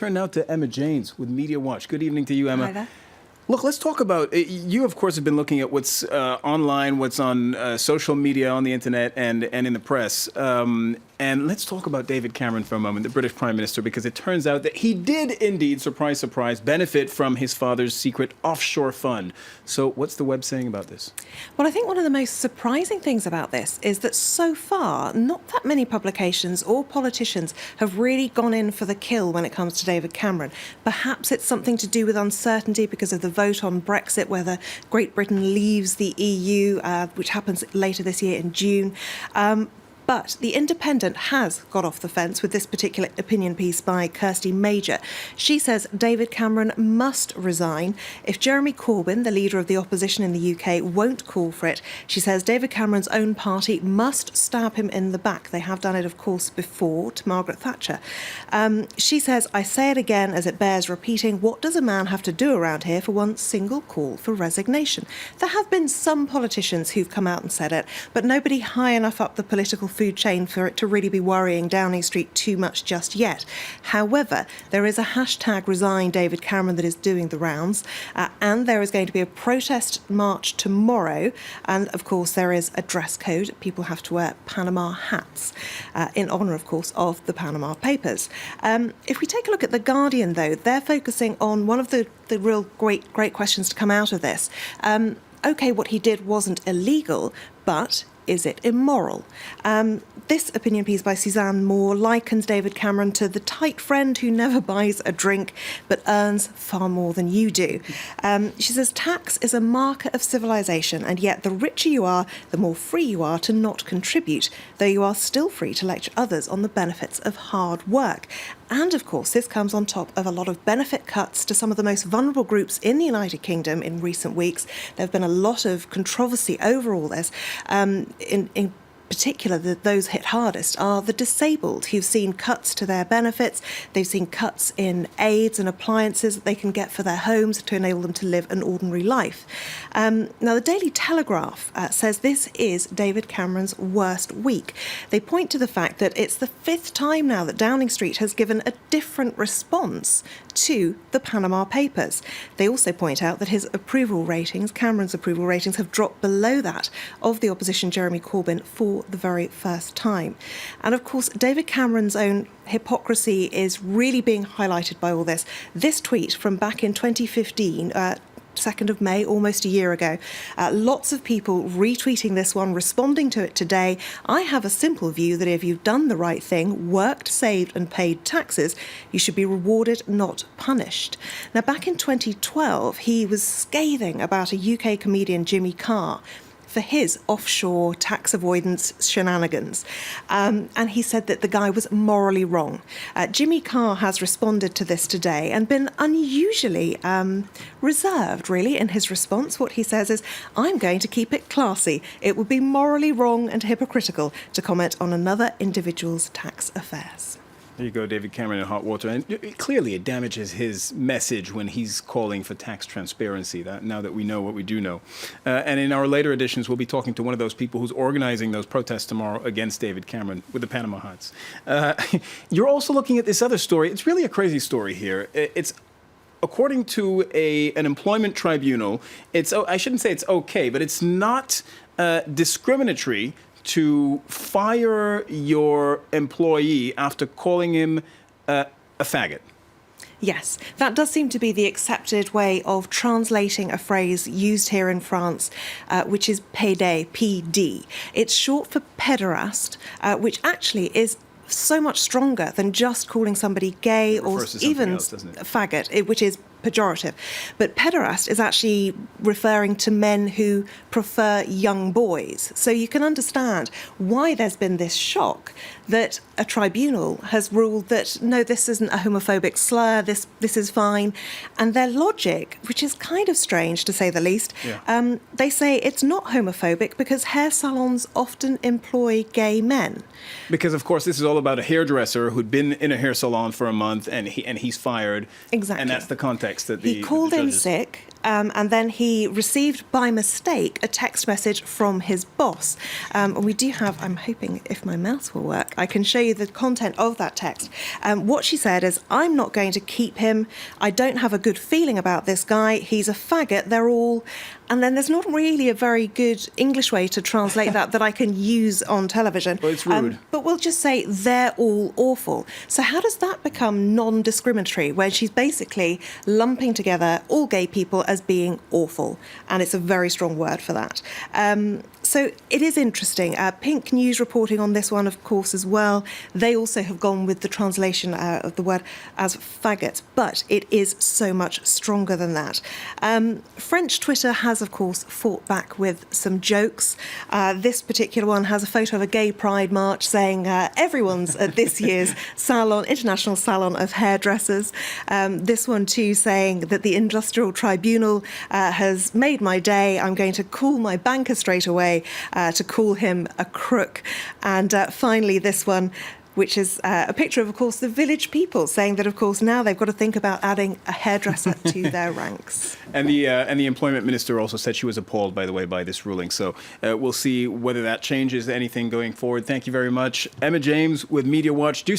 Turn now to Emma Janes with MediaWatch. Good evening to you, Emma. Hi there. Look, let's talk about, you of course have been looking at what's online, what's on social media, on the internet, and in the press. And let's talk about David Cameron for a moment, the British Prime Minister, because it turns out that he did indeed, surprise, surprise, benefit from his father's secret offshore fund. So what's the web saying about this? Well, I think one of the most surprising things about this is that so far, not that many publications or politicians have really gone in for the kill when it comes to David Cameron. Perhaps it's something to do with uncertainty because of the vote on Brexit, whether Great Britain leaves the EU, which happens later this year in June. But The Independent has got off the fence with this particular opinion piece by Kirsty Major. She says David Cameron must resign. If Jeremy Corbyn, the leader of the opposition in the UK, won't call for it, she says David Cameron's own party must stab him in the back. They have done it, of course, before to Margaret Thatcher. She says, I say it again as it bears repeating, what does a man have to do around here for one single call for resignation? There have been some politicians who've come out and said it, but nobody high enough up the political food chain for it to really be worrying Downing Street too much just yet. However, there is a hashtag Resign David Cameron that is doing the rounds, and there is going to be a protest march tomorrow, and of course there is a dress code. People have to wear Panama hats in honour, of course, of the Panama Papers. If we take a look at The Guardian, though, they're focusing on one of the real great questions to come out of this. OK, what he did wasn't illegal, but is it immoral? This opinion piece by Suzanne Moore likens David Cameron to the tight friend who never buys a drink but earns far more than you do. She says tax is a marker of civilization, and yet the richer you are, the more free you are to not contribute, though you are still free to lecture others on the benefits of hard work. And of course, this comes on top of a lot of benefit cuts to some of the most vulnerable groups in the United Kingdom in recent weeks. There have been a lot of controversy over all this. In particular, those hit hardest are the disabled, who've seen cuts to their benefits. They've seen cuts in aids and appliances that they can get for their homes to enable them to live an ordinary life. Now, the Daily Telegraph says this is David Cameron's worst week. They point to the fact that it's the fifth time now that Downing Street has given a different response to the Panama Papers. They also point out that his approval ratings, Cameron's approval ratings, have dropped below that of the opposition Jeremy Corbyn for the very first time. And of course, David Cameron's own hypocrisy is really being highlighted by all this. This tweet from back in 2015, 2nd of May, almost a year ago. Lots of people retweeting this one, responding to it today. I have a simple view that if you've done the right thing, worked, saved and paid taxes, you should be rewarded, not punished. Now, back in 2012, he was scathing about a UK comedian, Jimmy Carr, for his offshore tax avoidance shenanigans. And he said that the guy was morally wrong. Jimmy Carr has responded to this today and been unusually reserved, really, in his response. What he says is, I'm going to keep it classy. It would be morally wrong and hypocritical to comment on another individual's tax affairs. There you go, David Cameron in hot water. And clearly it damages his message when he's calling for tax transparency, now that we know what we do know. And in our later editions, we'll be talking to one of those people who's organizing those protests tomorrow against David Cameron with the Panama hats. You're also looking at this other story. It's really a crazy story here. It's according to an employment tribunal, I shouldn't say it's okay, but it's not discriminatory to fire your employee after calling him a faggot. Yes, that does seem to be the accepted way of translating a phrase used here in France, which is PD, PD. It's short for pederast, which actually is so much stronger than just calling somebody gay or even faggot, which is pejorative. But pederast is actually referring to men who prefer young boys. So you can understand why there's been this shock that a tribunal has ruled that, no, this isn't a homophobic slur, this is fine. And their logic, which is kind of strange to say the least, they say it's not homophobic because hair salons often employ gay men. Because, of course, this is all about a hairdresser who'd been in a hair salon for a month and he's fired. Exactly. And that's the context that he called in sick, and then he received by mistake a text message from his boss. We do have, I'm hoping if my mouse will work, I can show you the content of that text. What she said is, I'm not going to keep him. I don't have a good feeling about this guy. He's a faggot. They're all... And then there's not really a very good English way to translate that I can use on television. Well, it's rude. But we'll just say they're all awful. So how does that become non-discriminatory, where she's basically lumping together all gay people as being awful? And it's a very strong word for that. So it is interesting. Pink News reporting on this one, of course, as well. They also have gone with the translation of the word as faggot, but it is so much stronger than that. French Twitter has, of course, fought back with some jokes. This particular one has a photo of a gay pride march saying everyone's at this year's International Salon of Hairdressers. This one, too, saying that the Industrial Tribunal has made my day. I'm going to call my banker straight away to call him a crook. And finally, this one, which is a picture of course, the Village People, saying that, of course, now they've got to think about adding a hairdresser to their ranks. And the employment minister also said she was appalled, by the way, by this ruling. So we'll see whether that changes anything going forward. Thank you very much. Emma James with MediaWatch. Do